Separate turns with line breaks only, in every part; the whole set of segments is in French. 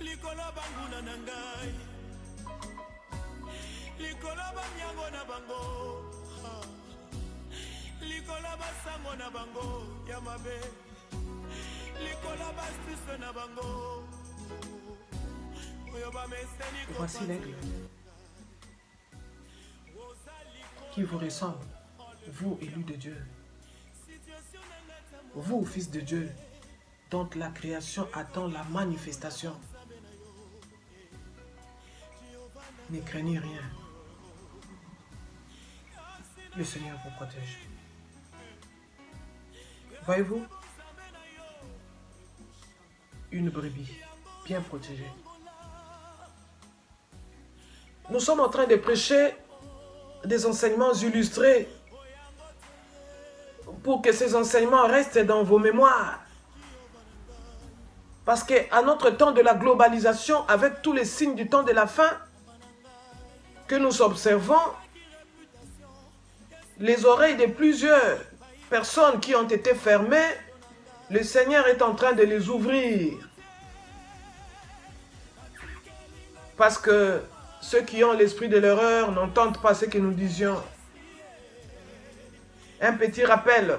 Likolo banguna nangai, likolo banyango na bango, likolo basango na bango, yamabe, likolo bastiso na bango.
Voici l'aigle qui vous ressemble, vous élus de Dieu, vous fils de Dieu, dont la création attend la manifestation. Ne craignez rien. Le Seigneur vous protège. Voyez-vous, une brebis bien protégée. Nous sommes en train de prêcher des enseignements illustrés pour que ces enseignements restent dans vos mémoires. Parce qu'à notre temps de la globalisation, avec tous les signes du temps de la fin que nous observons, les oreilles de plusieurs personnes qui ont été fermées, le Seigneur est en train de les ouvrir. Parce que ceux qui ont l'esprit de l'erreur n'entendent pas ce que nous disions. Un petit rappel,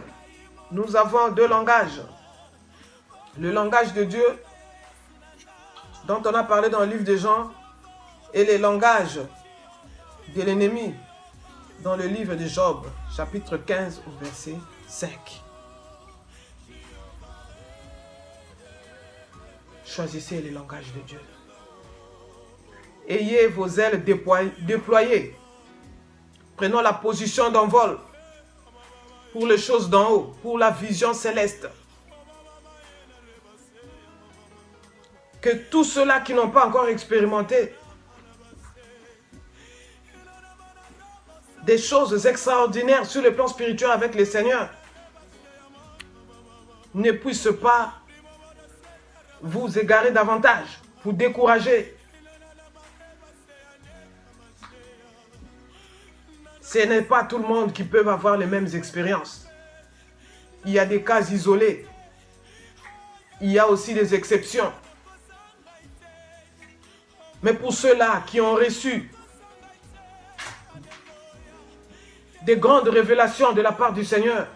nous avons deux langages. Le langage de Dieu, dont on a parlé dans le livre de Jean, et le langage de l'ennemi, dans le livre de Job, chapitre 15 au verset 5. Choisissez le langage de Dieu. Ayez vos ailes déployées. Prenons la position d'envol pour les choses d'en haut, pour la vision céleste. Que tous ceux-là qui n'ont pas encore expérimenté des choses extraordinaires sur le plan spirituel avec le Seigneur ne puissent pas vous égarer davantage, vous décourager. Ce n'est pas tout le monde qui peut avoir les mêmes expériences. Il y a des cas isolés. Il y a aussi des exceptions. Mais pour ceux-là qui ont reçu des grandes révélations de la part du Seigneur,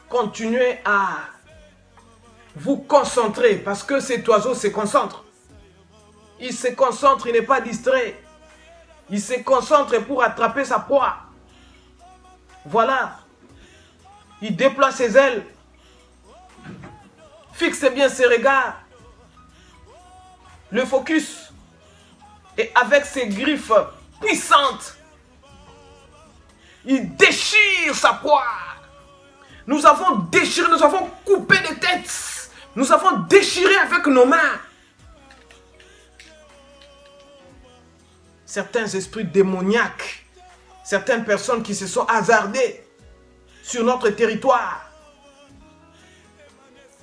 continuez à vous concentrer parce que cet oiseau se concentre. Il se concentre, il n'est pas distrait. Il se concentre pour attraper sa proie. Voilà. Il déploie ses ailes. Fixe bien ses regards. Le focus. Et avec ses griffes puissantes, il déchire sa proie. Nous avons déchiré, nous avons coupé des têtes. Nous avons déchiré avec nos mains certains esprits démoniaques, certaines personnes qui se sont hasardées sur notre territoire.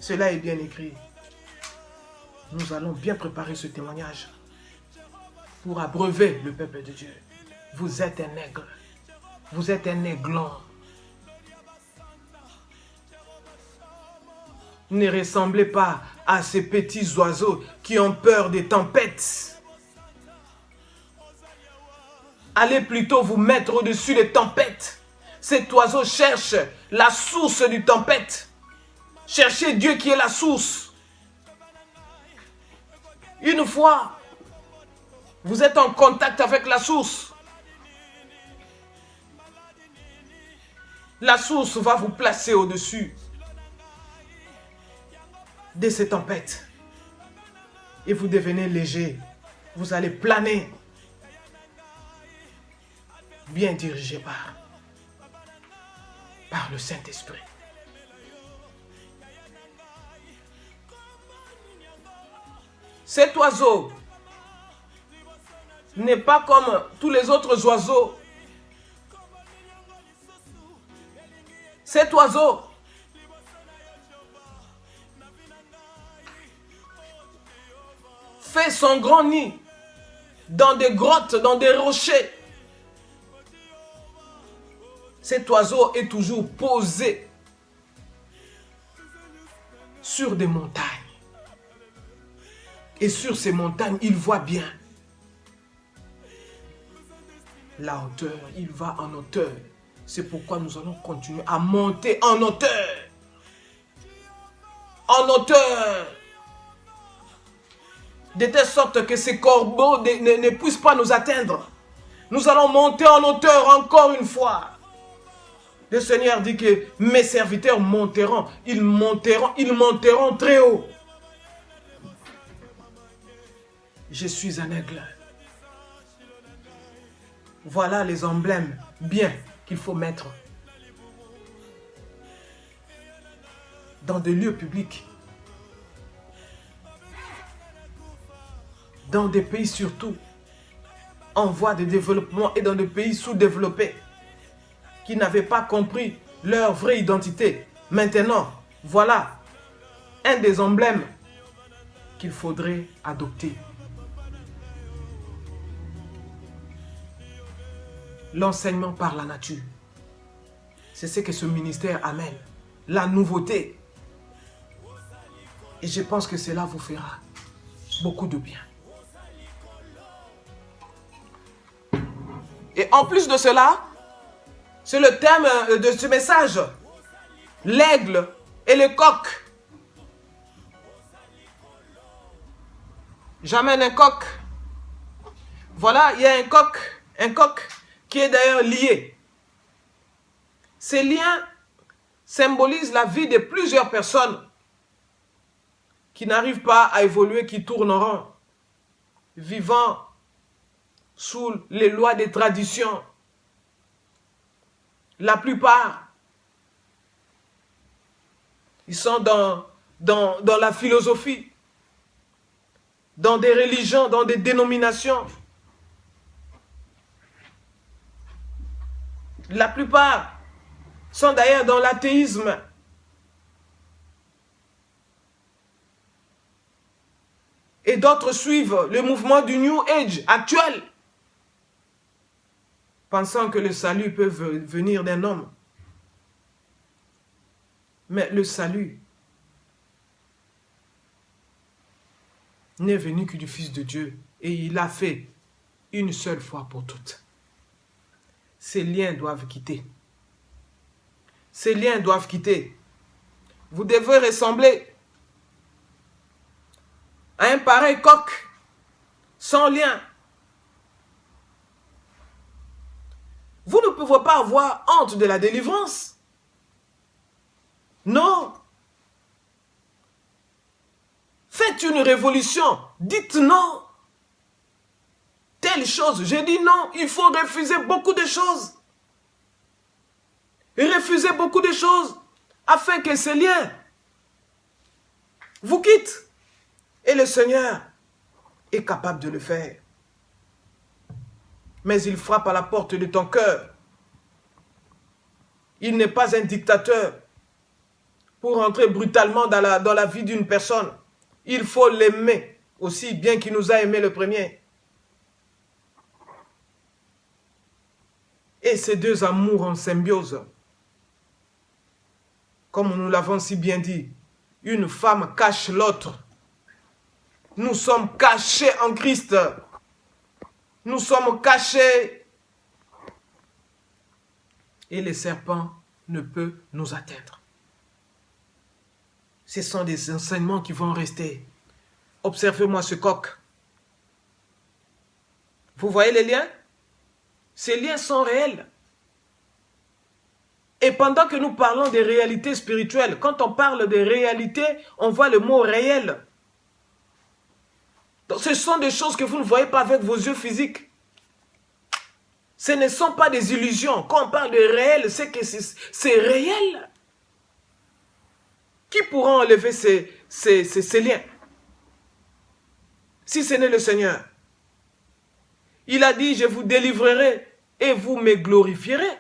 Cela est bien écrit. Nous allons bien préparer ce témoignage pour abreuver le peuple de Dieu. Vous êtes un aigle. Vous êtes un aiglon. Ne ressemblez pas à ces petits oiseaux qui ont peur des tempêtes. Allez plutôt vous mettre au-dessus des tempêtes. Cet oiseau cherche la source du tempête. Cherchez Dieu qui est la source. Une fois, vous êtes en contact avec la source. La source va vous placer au-dessus de ces tempêtes. Et vous devenez léger. Vous allez planer. Bien dirigé par le Saint-Esprit. Cet oiseau n'est pas comme tous les autres oiseaux. Cet oiseau fait son grand nid dans des grottes, dans des rochers. Cet oiseau est toujours posé sur des montagnes. Et sur ces montagnes, il voit bien la hauteur. Il va en hauteur. C'est pourquoi nous allons continuer à monter en hauteur. En hauteur. De telle sorte que ces corbeaux ne puissent pas nous atteindre. Nous allons monter en hauteur encore une fois. Le Seigneur dit que mes serviteurs monteront. Ils monteront très haut. Je suis un aigle. Voilà les emblèmes bien qu'il faut mettre dans des lieux publics. Dans des pays surtout en voie de développement et dans des pays sous-développés qui n'avaient pas compris leur vraie identité. Maintenant, voilà un des emblèmes qu'il faudrait adopter. L'enseignement par la nature. C'est ce que ce ministère amène. La nouveauté. Et je pense que cela vous fera beaucoup de bien. Et en plus de cela, c'est le thème de ce message. L'aigle et le coq. J'amène un coq. Voilà, il y a un coq qui est d'ailleurs lié. Ces liens symbolisent la vie de plusieurs personnes qui n'arrivent pas à évoluer, qui tourneront, vivant sous les lois des traditions. La plupart, ils sont dans la philosophie, dans des religions, dans des dénominations. La plupart sont d'ailleurs dans l'athéisme. Et d'autres suivent le mouvement du New Age actuel, pensant que le salut peut venir d'un homme. Mais le salut n'est venu que du Fils de Dieu. Et il l'a fait une seule fois pour toutes. Ces liens doivent quitter. Ces liens doivent quitter. Vous devez ressembler à un pareil coq, sans lien. Vous ne pouvez pas avoir honte de la délivrance. Non. Faites une révolution. Dites non. Telle chose. J'ai dit non. Il faut refuser beaucoup de choses. Et refuser beaucoup de choses afin que ces liens vous quittent. Et le Seigneur est capable de le faire. Mais il frappe à la porte de ton cœur. Il n'est pas un dictateur pour entrer brutalement dans la vie d'une personne. Il faut l'aimer aussi bien qu'il nous a aimé le premier. Et ces deux amours en symbiose, comme nous l'avons si bien dit, une femme cache l'autre. Nous sommes cachés en Christ. Nous sommes cachés. Et les serpents ne peuvent nous atteindre. Ce sont des enseignements qui vont rester. Observez-moi ce coq. Vous voyez les liens? Ces liens sont réels. Et pendant que nous parlons des réalités spirituelles, quand on parle des réalités, on voit le mot réel. Donc, ce sont des choses que vous ne voyez pas avec vos yeux physiques. Ce ne sont pas des illusions. Quand on parle de réel, c'est que c'est réel. Qui pourra enlever ces liens? Si ce n'est le Seigneur. Il a dit, je vous délivrerai et vous me glorifierez.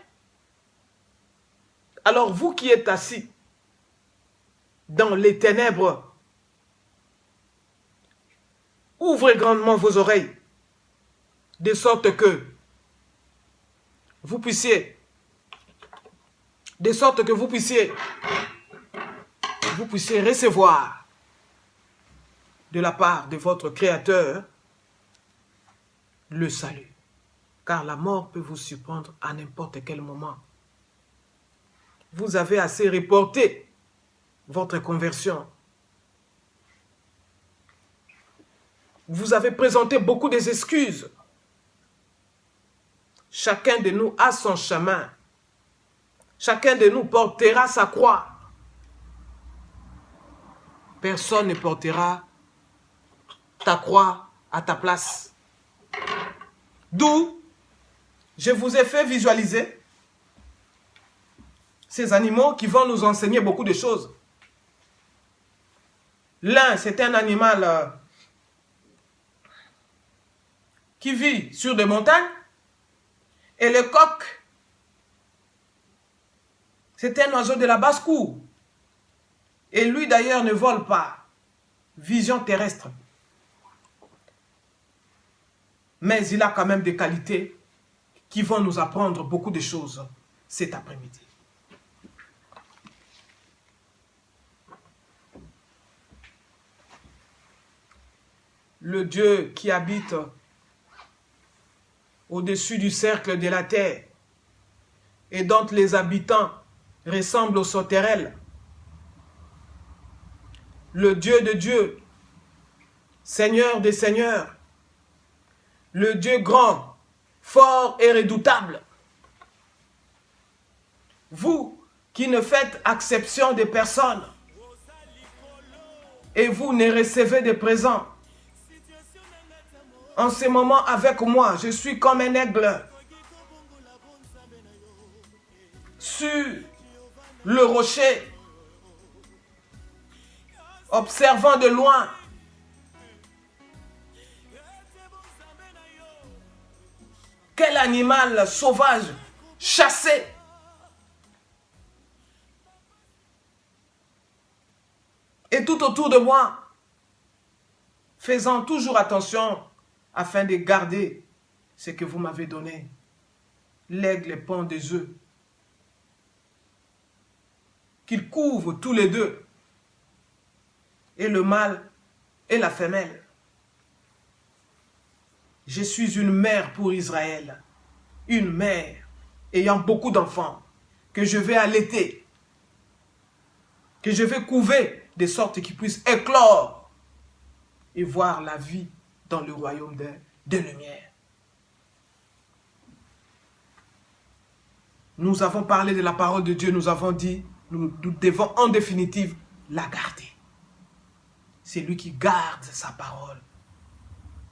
Alors vous qui êtes assis dans les ténèbres, Ouvrez grandement vos oreilles, de sorte que vous puissiez recevoir de la part de votre Créateur le salut. Car la mort peut vous surprendre à n'importe quel moment. Vous avez assez reporté votre conversion. Vous avez présenté beaucoup d'excuses. Chacun de nous a son chemin. Chacun de nous portera sa croix. Personne ne portera ta croix à ta place. D'où je vous ai fait visualiser ces animaux qui vont nous enseigner beaucoup de choses. L'un, c'est un animal qui vit sur des montagnes. Et le coq, c'est un oiseau de la basse-cour. Et lui d'ailleurs ne vole pas. Vision terrestre. Mais il a quand même des qualités qui vont nous apprendre beaucoup de choses cet après-midi. Le Dieu qui habite au-dessus du cercle de la terre et dont les habitants ressemblent aux sauterelles. Le Dieu de Dieu, Seigneur des seigneurs, le Dieu grand, fort et redoutable. Vous qui ne faites exception de personne et vous ne recevez de présents. En ce moment avec moi, je suis comme un aigle sur le rocher, observant de loin quel animal sauvage chassé. Et tout autour de moi, faisant toujours attention afin de garder ce que vous m'avez donné. L'aigle pond des œufs qu'ils couvrent tous les deux, et le mâle et la femelle. Je suis une mère pour Israël, une mère ayant beaucoup d'enfants, que je vais allaiter, que je vais couver, de sorte qu'ils puissent éclore et voir la vie dans le royaume des lumières. Nous avons parlé de la parole de Dieu, nous avons dit, nous devons en définitive la garder. C'est lui qui garde sa parole.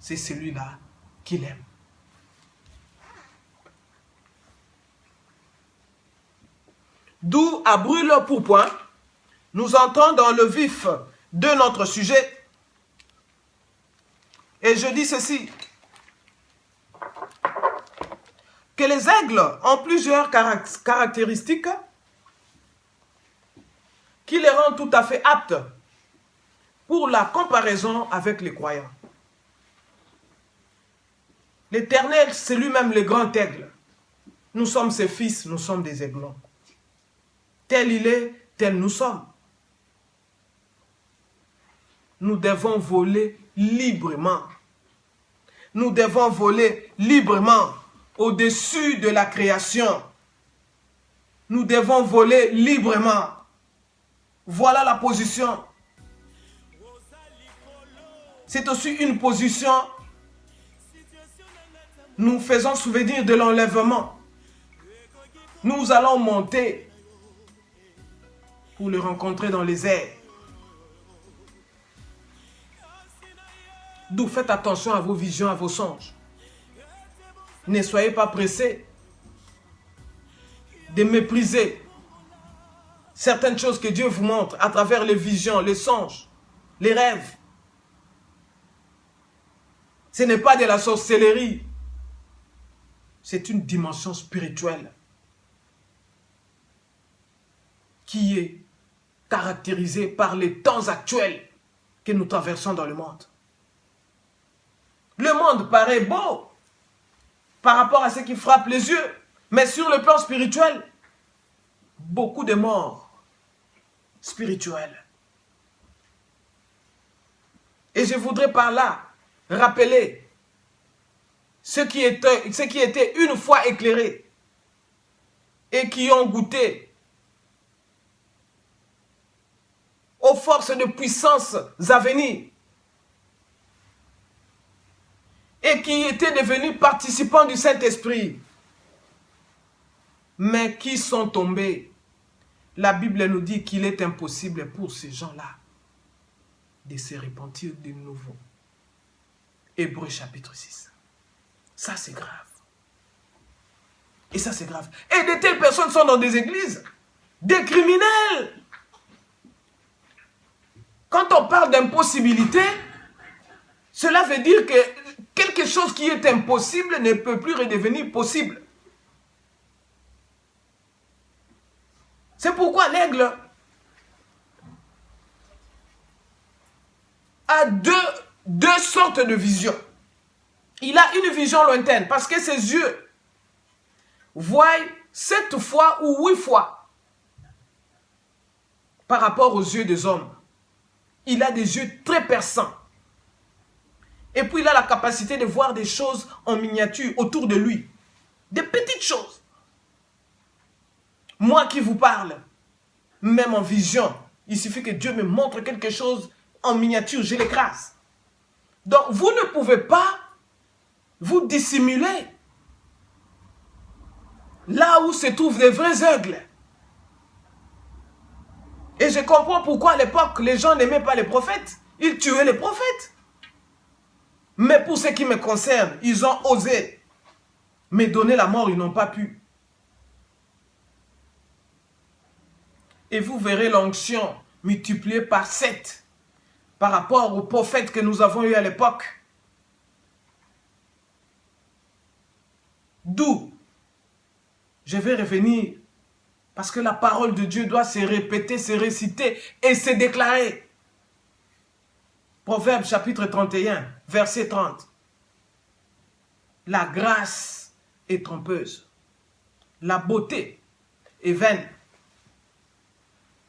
C'est celui-là qu'il aime. D'où à brûle-pourpoint, nous entrons dans le vif de notre sujet. Et je dis ceci, que les aigles ont plusieurs caractéristiques qui les rendent tout à fait aptes pour la comparaison avec les croyants. L'Éternel, c'est lui-même le grand aigle. Nous sommes ses fils, nous sommes des aiglons. Tel il est, tel nous sommes. Nous devons voler librement. Nous devons voler librement au-dessus de la création. Nous devons voler librement. Voilà la position. C'est aussi une position. Nous faisons souvenir de l'enlèvement. Nous allons monter pour le rencontrer dans les airs. D'où faites attention à vos visions, à vos songes. Ne soyez pas pressés de mépriser certaines choses que Dieu vous montre à travers les visions, les songes, les rêves. Ce n'est pas de la sorcellerie. C'est une dimension spirituelle qui est caractérisée par les temps actuels que nous traversons dans le monde. Le monde paraît beau par rapport à ce qui frappe les yeux. Mais sur le plan spirituel, beaucoup de morts spirituelles. Et je voudrais par là rappeler ceux qui étaient une fois éclairés et qui ont goûté aux forces de puissance à venir et qui étaient devenus participants du Saint-Esprit, mais qui sont tombés. La Bible nous dit qu'il est impossible pour ces gens-là de se repentir de nouveau. Hébreux chapitre 6. Ça, c'est grave. Et ça, c'est grave. Et de telles personnes sont dans des églises, des criminels. Quand on parle d'impossibilité, cela veut dire que quelque chose qui est impossible ne peut plus redevenir possible. C'est pourquoi l'aigle a deux sortes de visions. Il a une vision lointaine parce que ses yeux voient 7 fois ou 8 fois par rapport aux yeux des hommes. Il a des yeux très perçants. Et puis il a la capacité de voir des choses en miniature autour de lui. Des petites choses. Moi qui vous parle, même en vision, il suffit que Dieu me montre quelque chose en miniature, je l'écrase. Donc vous ne pouvez pas vous dissimuler là où se trouvent des vrais aigles. Et je comprends pourquoi à l'époque, les gens n'aimaient pas les prophètes. Ils tuaient les prophètes. Mais pour ce qui me concerne, ils ont osé me donner la mort, ils n'ont pas pu. Et vous verrez l'onction multipliée par 7 par rapport aux prophètes que nous avons eus à l'époque. D'où je vais revenir parce que la parole de Dieu doit se répéter, se réciter et se déclarer. Proverbe chapitre 31, verset 30. La grâce est trompeuse, la beauté est vaine.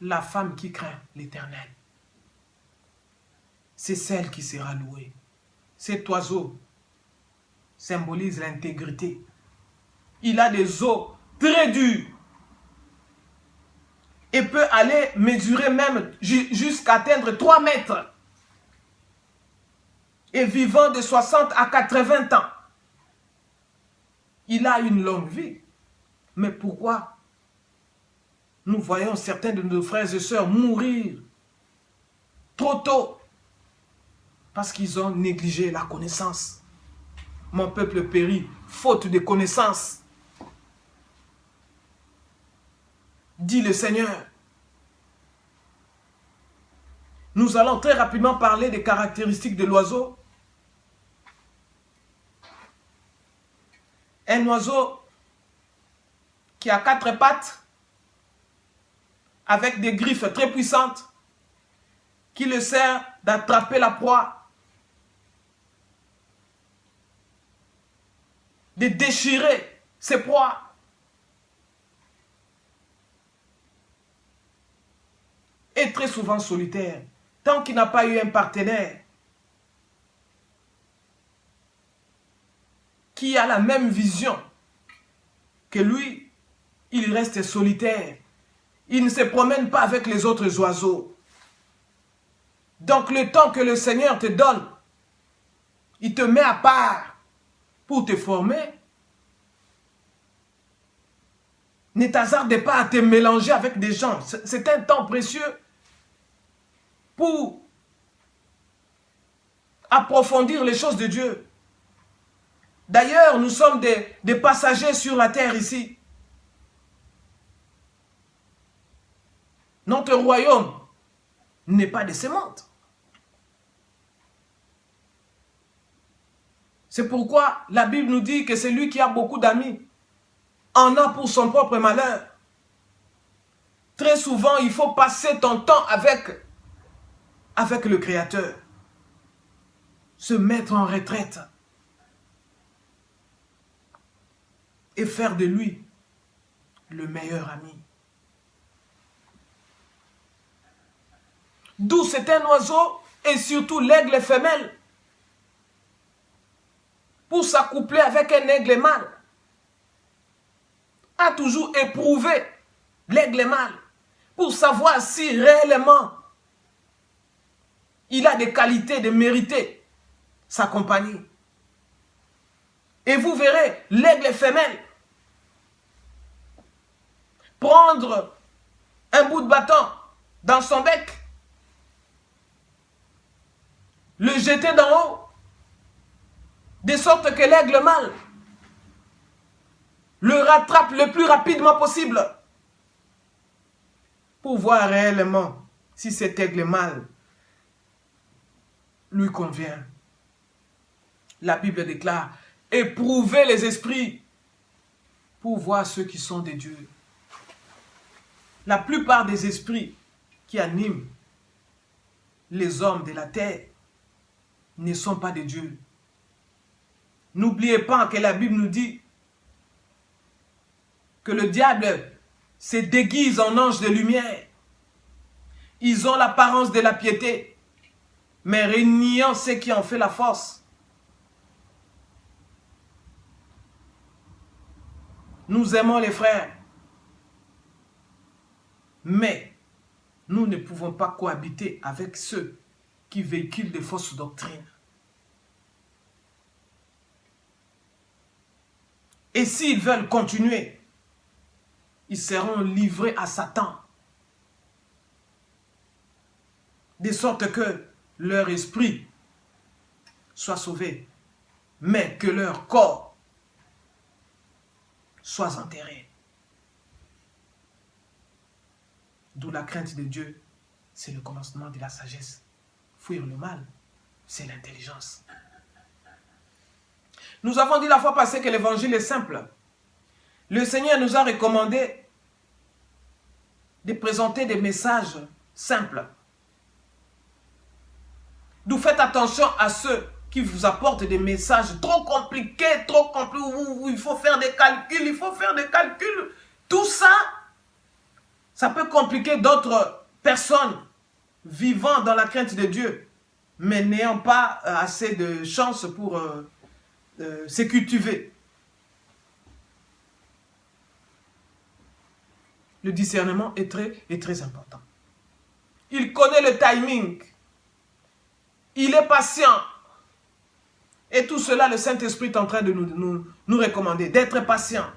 La femme qui craint l'Éternel, c'est celle qui sera louée. Cet oiseau symbolise l'intégrité. Il a des os très durs et peut aller mesurer même jusqu'à atteindre 3 mètres. Et vivant de 60 à 80 ans. Il a une longue vie. Mais pourquoi nous voyons certains de nos frères et sœurs mourir trop tôt? Parce qu'ils ont négligé la connaissance. Mon peuple périt faute de connaissance. Dit le Seigneur. Nous allons très rapidement parler des caractéristiques de l'oiseau. Un oiseau qui a 4 pattes, avec des griffes très puissantes, qui le sert d'attraper la proie, de déchirer ses proies. Et très souvent solitaire, tant qu'il n'a pas eu un partenaire qui a la même vision que lui, il reste solitaire. Il ne se promène pas avec les autres oiseaux. Donc le temps que le Seigneur te donne, il te met à part pour te former. Ne t'hasarde pas à te mélanger avec des gens. C'est un temps précieux pour approfondir les choses de Dieu. D'ailleurs, nous sommes des passagers sur la terre ici. Notre royaume n'est pas de ce monde. C'est pourquoi la Bible nous dit que celui qui a beaucoup d'amis en a pour son propre malheur. Très souvent, il faut passer ton temps avec le Créateur. Se mettre en retraite et faire de lui le meilleur ami. D'où c'est un oiseau et surtout l'aigle femelle pour s'accoupler avec un aigle mâle a toujours éprouvé l'aigle mâle pour savoir si réellement il a des qualités de mériter sa compagnie. Et vous verrez l'aigle femelle prendre un bout de bâton dans son bec, le jeter d'en haut, de sorte que l'aigle mâle le rattrape le plus rapidement possible pour voir réellement si cet aigle mâle lui convient. La Bible déclare: éprouvez les esprits pour voir ceux qui sont des dieux. La plupart des esprits qui animent les hommes de la terre ne sont pas des dieux. N'oubliez pas que la Bible nous dit que le diable se déguise en ange de lumière. Ils ont l'apparence de la piété, mais reniant ce qui en fait la force. Nous aimons les frères, mais nous ne pouvons pas cohabiter avec ceux qui véhiculent de fausses doctrines. Et s'ils veulent continuer, ils seront livrés à Satan, de sorte que leur esprit soit sauvé, mais que leur corps soit enterré. D'où la crainte de Dieu, c'est le commencement de la sagesse. Fuir le mal, c'est l'intelligence. Nous avons dit la fois passée que l'évangile est simple. Le Seigneur nous a recommandé de présenter des messages simples. D'où faites attention à ceux qui vous apportent des messages trop compliqués, où il faut faire des calculs, Tout ça, ça peut compliquer d'autres personnes vivant dans la crainte de Dieu, mais n'ayant pas assez de chance pour se cultiver. Le discernement est très important. Il connaît le timing. Il est patient. Et tout cela, le Saint-Esprit est en train de nous recommander. D'être patient.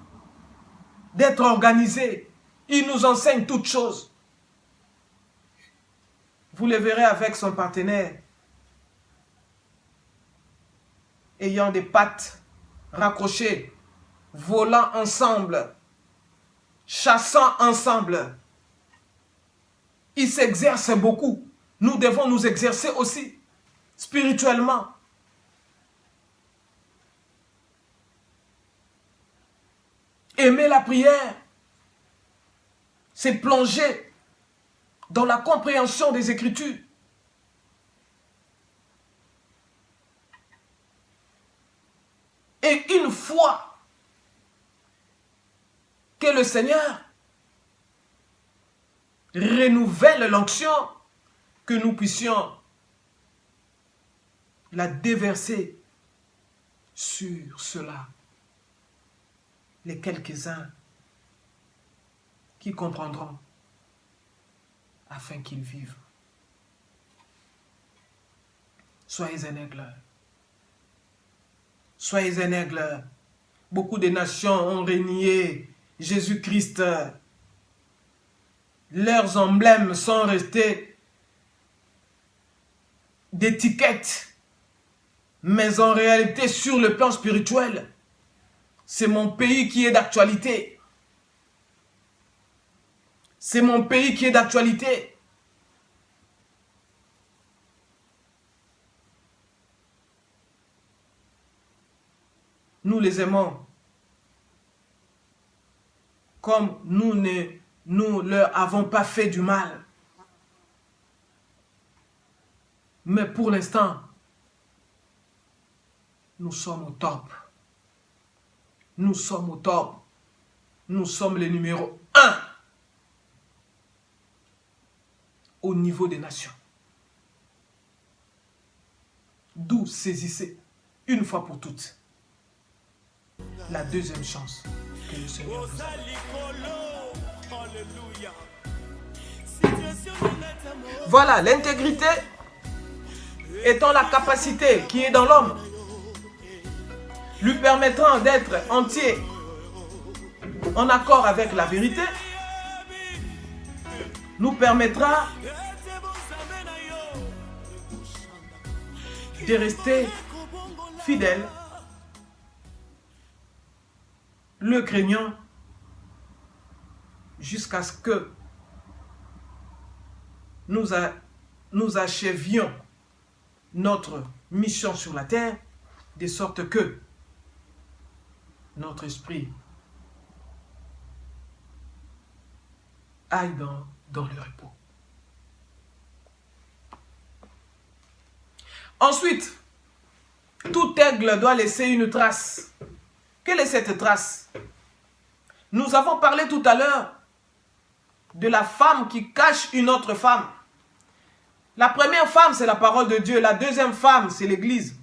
D'être organisé. Il nous enseigne toutes choses. Vous le verrez avec son partenaire. Ayant des pattes raccrochées. Volant ensemble. Chassant ensemble. Ils s'exercent beaucoup. Nous devons nous exercer aussi. Spirituellement. Aimer la prière, c'est plonger dans la compréhension des Écritures. Et une fois que le Seigneur renouvelle l'onction, que nous puissions la déverser sur cela. Les quelques-uns qui comprendront afin qu'ils vivent. Soyez un aigle. Soyez un aigle. Beaucoup de nations ont renié Jésus-Christ. Leurs emblèmes sont restés d'étiquettes. Mais en réalité, sur le plan spirituel, c'est mon pays qui est d'actualité. C'est mon pays qui est d'actualité. Nous les aimons. Comme nous ne leur avons pas fait du mal. Mais pour l'instant, nous sommes au top. nous sommes au top. Nous sommes les numéros 1 au niveau des nations. D'où saisissez une fois pour toutes la deuxième chance que le Seigneur vous a donnée. Voilà, l'intégrité étant la capacité qui est dans l'homme, lui permettant d'être entier en accord avec la vérité, nous permettra de rester fidèles, le craignant, jusqu'à ce que nous achevions notre mission sur la terre, de sorte que notre esprit aille dans le repos. Ensuite, tout aigle doit laisser une trace. Quelle est cette trace? Nous avons parlé tout à l'heure de la femme qui cache une autre femme. La première femme, c'est la parole de Dieu. La deuxième femme, c'est l'Église.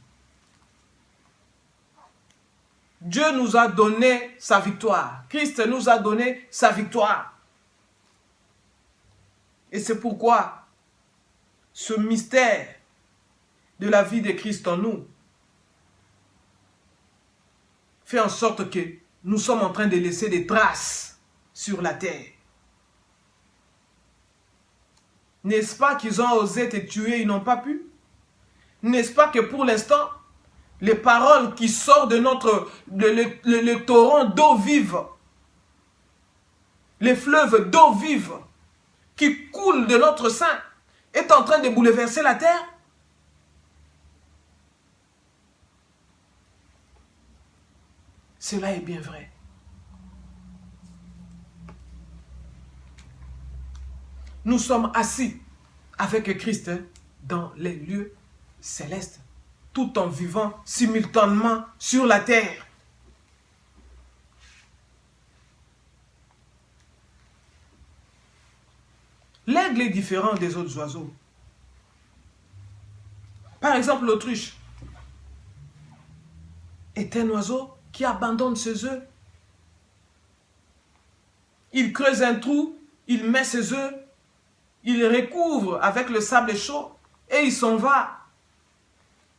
Dieu nous a donné sa victoire. Christ nous a donné sa victoire. Et c'est pourquoi ce mystère de la vie de Christ en nous fait en sorte que nous sommes en train de laisser des traces sur la terre. N'est-ce pas qu'ils ont osé te tuer, ils n'ont pas pu? N'est-ce pas que pour l'instant, les paroles qui sortent de le torrent d'eau vive, les fleuves d'eau vive qui coulent de notre sein, est en train de bouleverser la terre? Cela est bien vrai. Nous sommes assis avec Christ dans les lieux célestes, tout en vivant simultanément sur la terre. L'aigle est différent des autres oiseaux. Par exemple, l'autruche est un oiseau qui abandonne ses œufs. Il creuse un trou, il met ses œufs, il recouvre avec le sable chaud et il s'en va.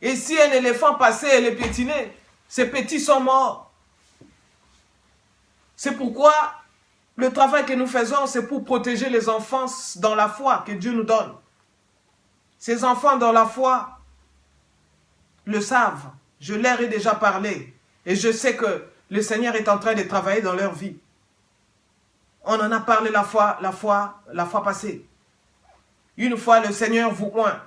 Et si un éléphant passait et les piétinait, ces petits sont morts. C'est pourquoi le travail que nous faisons, c'est pour protéger les enfants dans la foi que Dieu nous donne. Ces enfants dans la foi le savent. Je leur ai déjà parlé. Et je sais que le Seigneur est en train de travailler dans leur vie. On en a parlé la fois passée. Une fois le Seigneur vous oint,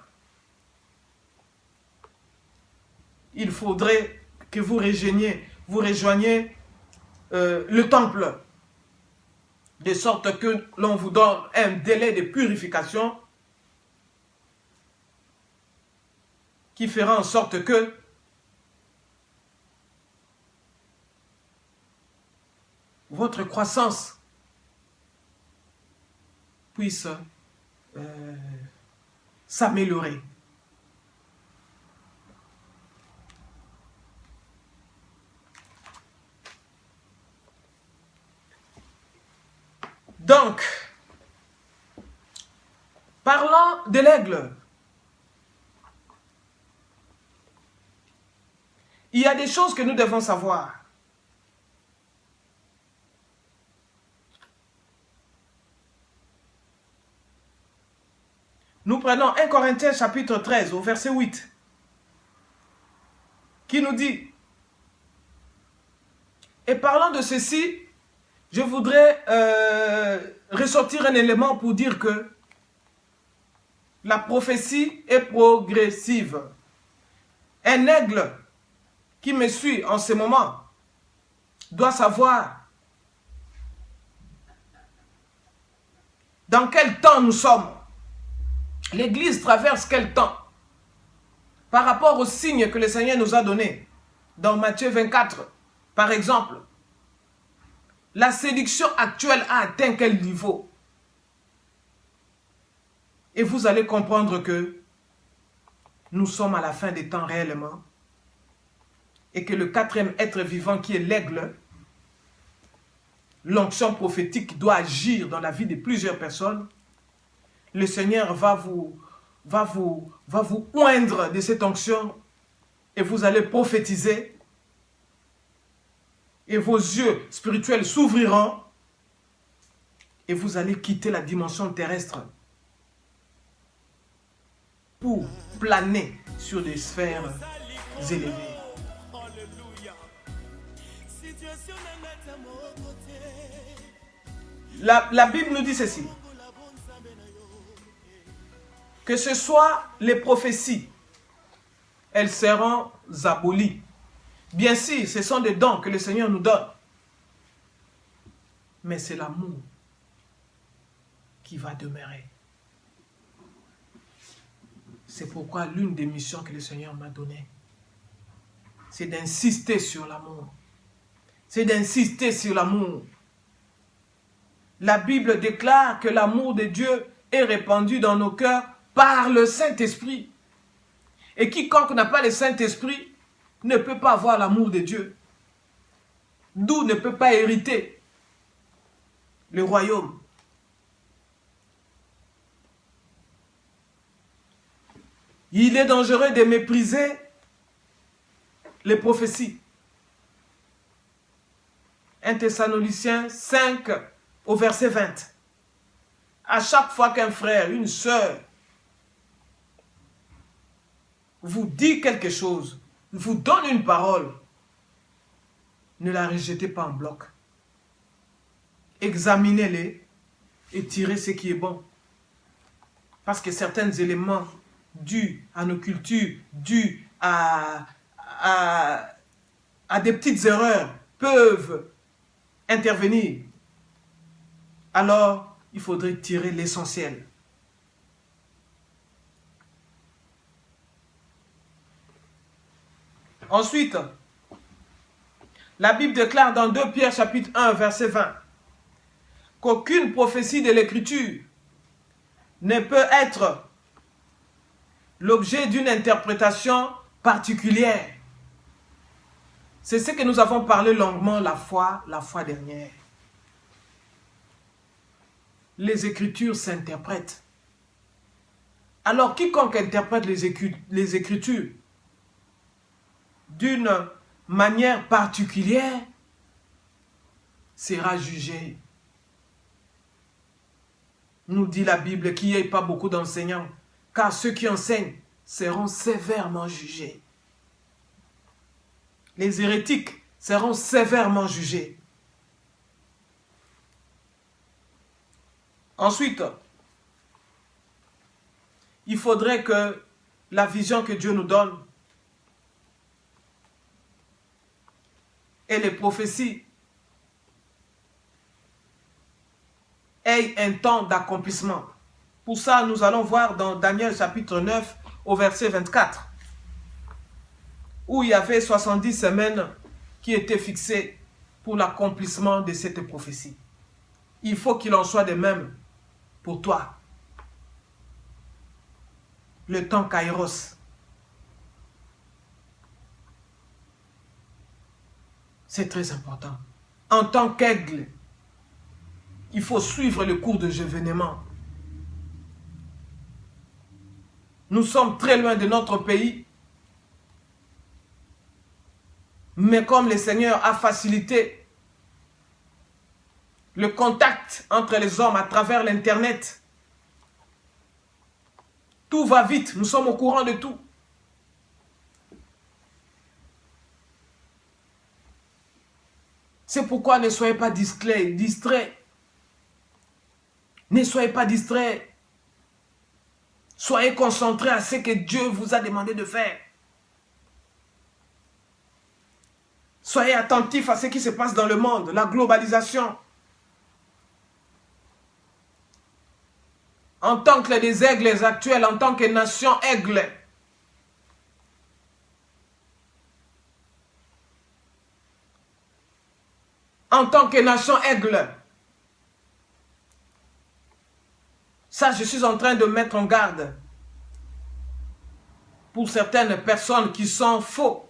il faudrait que vous rejoigniez le temple, de sorte que l'on vous donne un délai de purification qui fera en sorte que votre croissance puisse s'améliorer. Donc, parlant de l'aigle, il y a des choses que nous devons savoir. Nous prenons 1 Corinthiens chapitre 13 au verset 8 qui nous dit: et parlant de ceci, je voudrais ressortir un élément pour dire que la prophétie est progressive. Un aigle qui me suit en ce moment doit savoir dans quel temps nous sommes. L'Église traverse quel temps? Par rapport aux signes que le Seigneur nous a donnés. Dans Matthieu 24, par exemple, La séduction actuelle a atteint quel niveau? Et vous allez comprendre que nous sommes à la fin des temps réellement. Et que le quatrième être vivant qui est l'aigle, l'onction prophétique doit agir dans la vie de plusieurs personnes. Le Seigneur va vous oindre de cette onction et vous allez prophétiser et vos yeux spirituels s'ouvriront et vous allez quitter la dimension terrestre pour planer sur des sphères élevées. La Bible nous dit ceci. Que ce soit les prophéties, elles seront abolies. Bien sûr, ce sont des dons que le Seigneur nous donne. Mais c'est l'amour qui va demeurer. C'est pourquoi l'une des missions que le Seigneur m'a donnée, c'est d'insister sur l'amour. C'est d'insister sur l'amour. La Bible déclare que l'amour de Dieu est répandu dans nos cœurs par le Saint-Esprit. Et quiconque n'a pas le Saint-Esprit ne peut pas avoir l'amour de Dieu. D'où ne peut pas hériter le royaume. Il est dangereux de mépriser les prophéties. 1 Thessaloniciens 5 au verset 20. À chaque fois qu'un frère, une sœur vous dit quelque chose, vous donne une parole, ne la rejetez pas en bloc. Examinez-les et tirez ce qui est bon. Parce que certains éléments dus à nos cultures, dus à des petites erreurs peuvent intervenir. Alors, il faudrait tirer l'essentiel. Ensuite, la Bible déclare dans 2 Pierre chapitre 1 verset 20 qu'aucune prophétie de l'Écriture ne peut être l'objet d'une interprétation particulière. C'est ce que nous avons parlé longuement la fois dernière. Les Écritures s'interprètent. Alors, quiconque interprète les Écritures d'une manière particulière sera jugé. Nous dit la Bible qu'il n'y ait pas beaucoup d'enseignants, car ceux qui enseignent seront sévèrement jugés. Les hérétiques seront sévèrement jugés. Ensuite, il faudrait que la vision que Dieu nous donne et les prophéties aient un temps d'accomplissement. Pour ça, nous allons voir dans Daniel chapitre 9 au verset 24, où il y avait 70 semaines qui étaient fixées pour l'accomplissement de cette prophétie. Il faut qu'il en soit de même pour toi. Le temps Kairos. C'est très important. En tant qu'aigle, il faut suivre le cours de événements. Nous sommes très loin de notre pays. Mais comme le Seigneur a facilité le contact entre les hommes à travers l'Internet, tout va vite. Nous sommes au courant de tout. C'est pourquoi ne soyez pas distraits. Ne soyez pas distraits. Soyez concentrés à ce que Dieu vous a demandé de faire. Soyez attentifs à ce qui se passe dans le monde, la globalisation. En tant que des aigles actuels, en tant que nation aigle, en tant que nation aigle. Ça, je suis en train de mettre en garde pour certaines personnes qui sont faux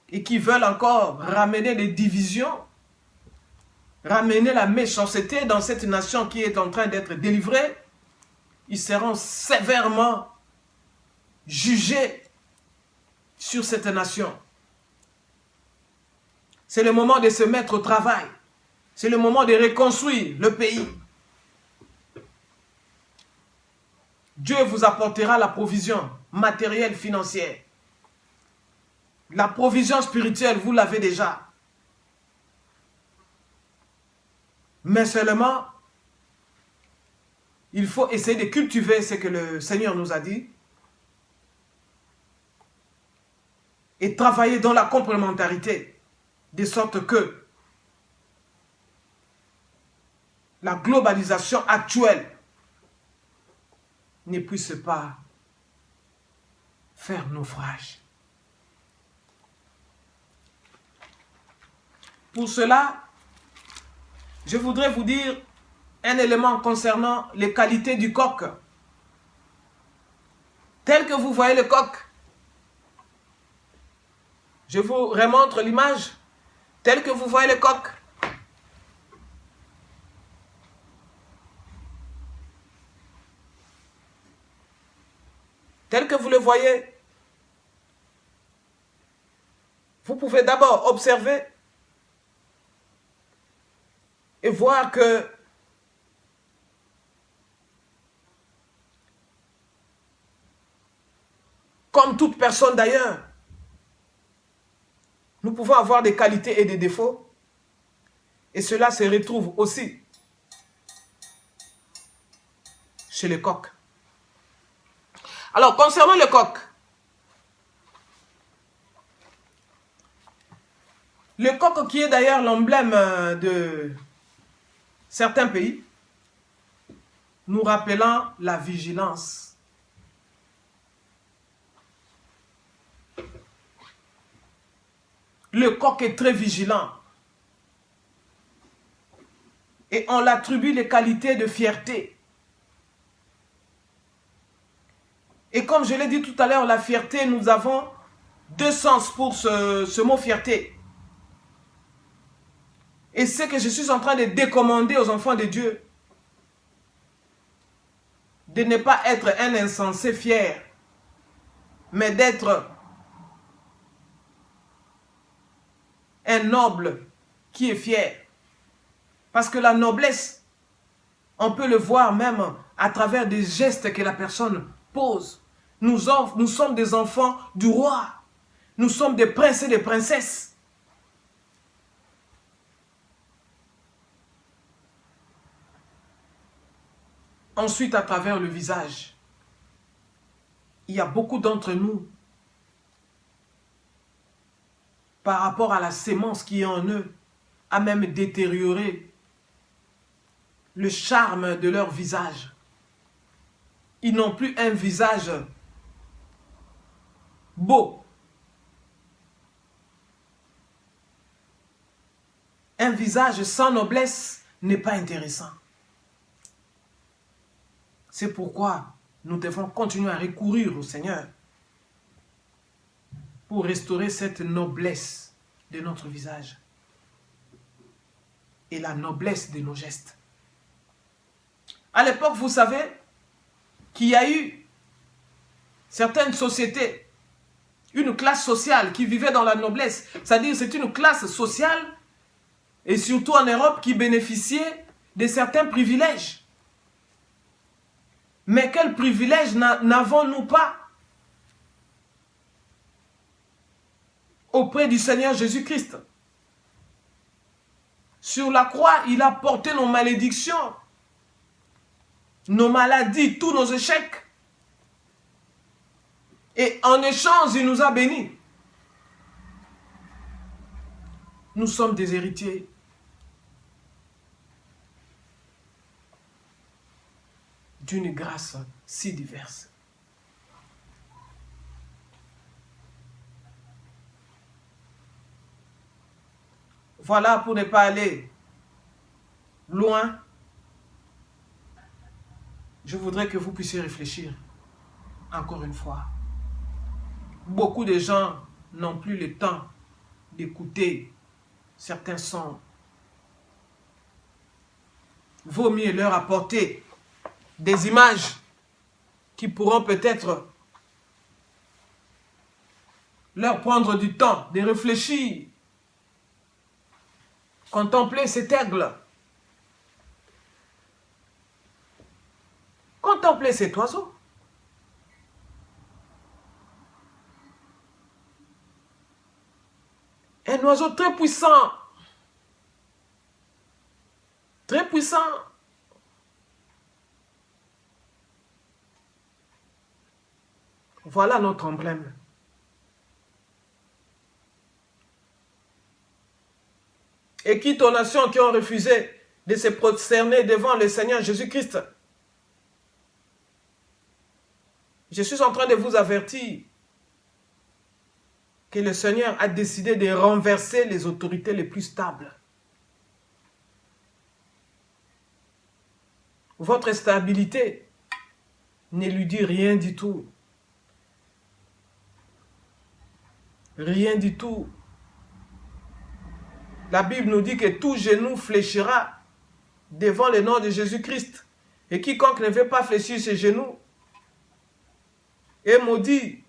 et qui veulent encore ramener les divisions, ramener la méchanceté dans cette nation qui est en train d'être délivrée. Ils seront sévèrement jugés sur cette nation. C'est le moment de se mettre au travail. C'est le moment de reconstruire le pays. Dieu vous apportera la provision matérielle, financière. La provision spirituelle, vous l'avez déjà. Mais seulement, il faut essayer de cultiver ce que le Seigneur nous a dit et travailler dans la complémentarité, de sorte que la globalisation actuelle ne puisse pas faire naufrage. Pour cela, je voudrais vous dire un élément concernant les qualités du coq. Tel que vous voyez le coq, je vous remontre l'image. Tel que vous voyez le coq, tel que vous le voyez, vous pouvez d'abord observer et voir que comme toute personne d'ailleurs, nous pouvons avoir des qualités et des défauts, et cela se retrouve aussi chez les coqs. Alors, concernant le coq, le coq qui est d'ailleurs l'emblème de certains pays, nous rappelant la vigilance. Le coq est très vigilant. Et on l'attribue les qualités de fierté. Et comme je l'ai dit tout à l'heure, la fierté, nous avons deux sens pour ce mot fierté. Et c'est que je suis en train de décommander aux enfants de Dieu de ne pas être un insensé fier, mais d'être un noble qui est fier. Parce que la noblesse, on peut le voir même à travers des gestes que la personne pose. Nous sommes des enfants du roi. Nous sommes des princes et des princesses. Ensuite, à travers le visage, il y a beaucoup d'entre nous, par rapport à la sémence qui est en eux, a même détérioré le charme de leur visage. Ils n'ont plus un visage beau. Un visage sans noblesse n'est pas intéressant. C'est pourquoi nous devons continuer à recourir au Seigneur pour restaurer cette noblesse de notre visage et la noblesse de nos gestes. À l'époque, vous savez qu'il y a eu certaines sociétés, une classe sociale qui vivait dans la noblesse. C'est-à-dire c'est une classe sociale, et surtout en Europe, qui bénéficiait de certains privilèges. Mais quels privilèges n'avons-nous pas auprès du Seigneur Jésus-Christ? Sur la croix, il a porté nos malédictions, nos maladies, tous nos échecs. Et en échange, il nous a bénis. Nous sommes des héritiers. D'une grâce si diverse. Voilà, pour ne pas aller loin, je voudrais que vous puissiez réfléchir encore une fois. Beaucoup de gens n'ont plus le temps d'écouter certains sons. Vaut mieux leur apporter des images qui pourront peut-être leur prendre du temps de réfléchir. Contempler cet aigle. Contempler cet oiseau. Un oiseau très puissant. Très puissant. Voilà notre emblème. Et quitte aux nations qui ont refusé de se prosterner devant le Seigneur Jésus-Christ. Je suis en train de vous avertir que le Seigneur a décidé de renverser les autorités les plus stables. Votre stabilité ne lui dit rien du tout. Rien du tout. La Bible nous dit que tout genou fléchira devant le nom de Jésus-Christ. Et quiconque ne veut pas fléchir ses genoux est maudit.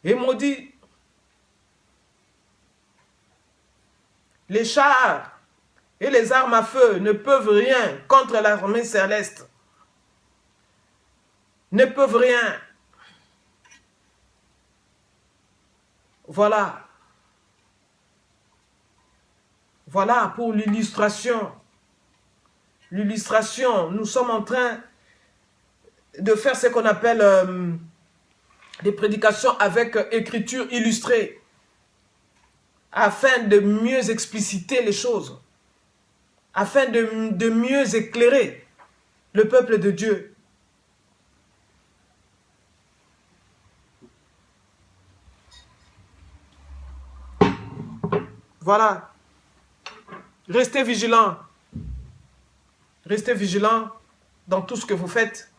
Est maudit. Les chars et les armes à feu ne peuvent rien contre l'armée céleste. Ne peuvent rien. Voilà. Voilà pour l'illustration. L'illustration, nous sommes en train de faire ce qu'on appelle des prédications avec écriture illustrée, afin de mieux expliciter les choses, afin de mieux éclairer le peuple de Dieu. Voilà. Restez vigilants. Restez vigilants dans tout ce que vous faites.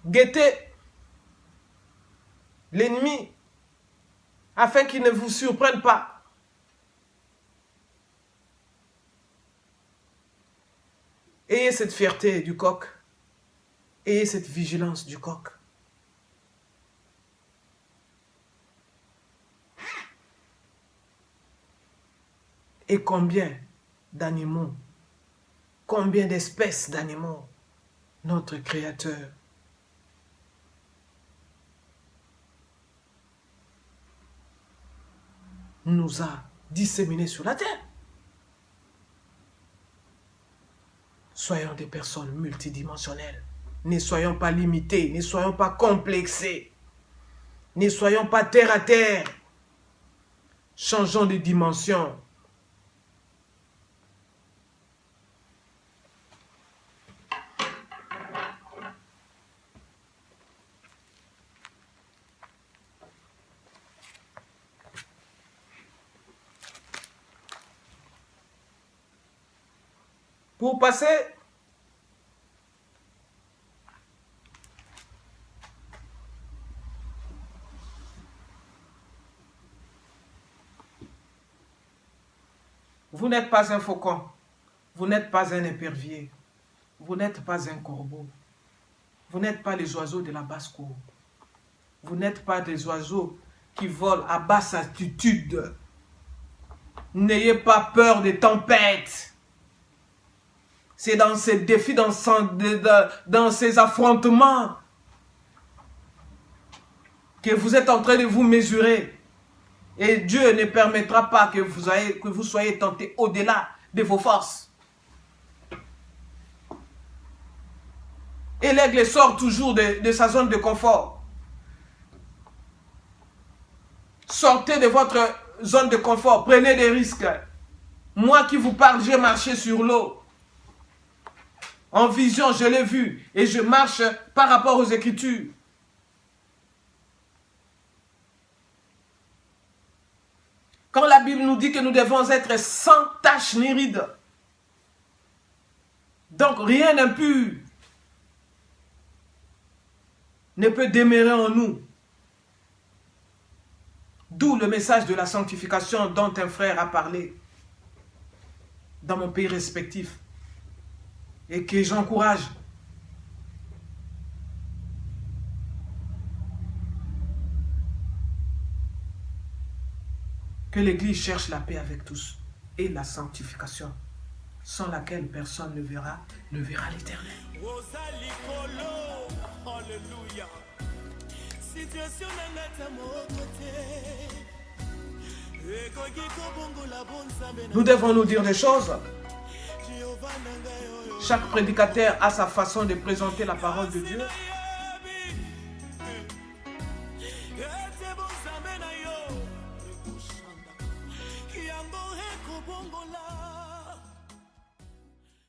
Guettez l'ennemi afin qu'il ne vous surprenne pas. Ayez cette fierté du coq. Ayez cette vigilance du coq. Et combien d'animaux, combien d'espèces d'animaux notre Créateur nous a disséminés sur la terre. Soyons des personnes multidimensionnelles. Ne soyons pas limités, ne soyons pas complexés. Ne soyons pas terre à terre. Changeons de dimension. Pour passer vous n'êtes pas un faucon, vous n'êtes pas un épervier, vous n'êtes pas un corbeau, vous n'êtes pas les oiseaux de la basse-cour, vous n'êtes pas des oiseaux qui volent à basse altitude. N'ayez pas peur des tempêtes. C'est dans ces défis, dans ces affrontements que vous êtes en train de vous mesurer. Et Dieu ne permettra pas que vous soyez tentés au-delà de vos forces. Et l'aigle sort toujours de sa zone de confort. Sortez de votre zone de confort, prenez des risques. Moi qui vous parle, j'ai marché sur l'eau. En vision, je l'ai vu et je marche par rapport aux Écritures. dit que nous devons être sans tache ni ride. Donc rien d'impur ne peut demeurer en nous. D'où le message de la sanctification dont un frère a parlé dans mon pays respectif et que j'encourage. Que l'Église cherche la paix avec tous et la sanctification, sans laquelle personne ne verra l'Éternel.
Alléluia. Situation
Nous devons nous dire des choses. Chaque prédicateur a sa façon de présenter la parole de Dieu.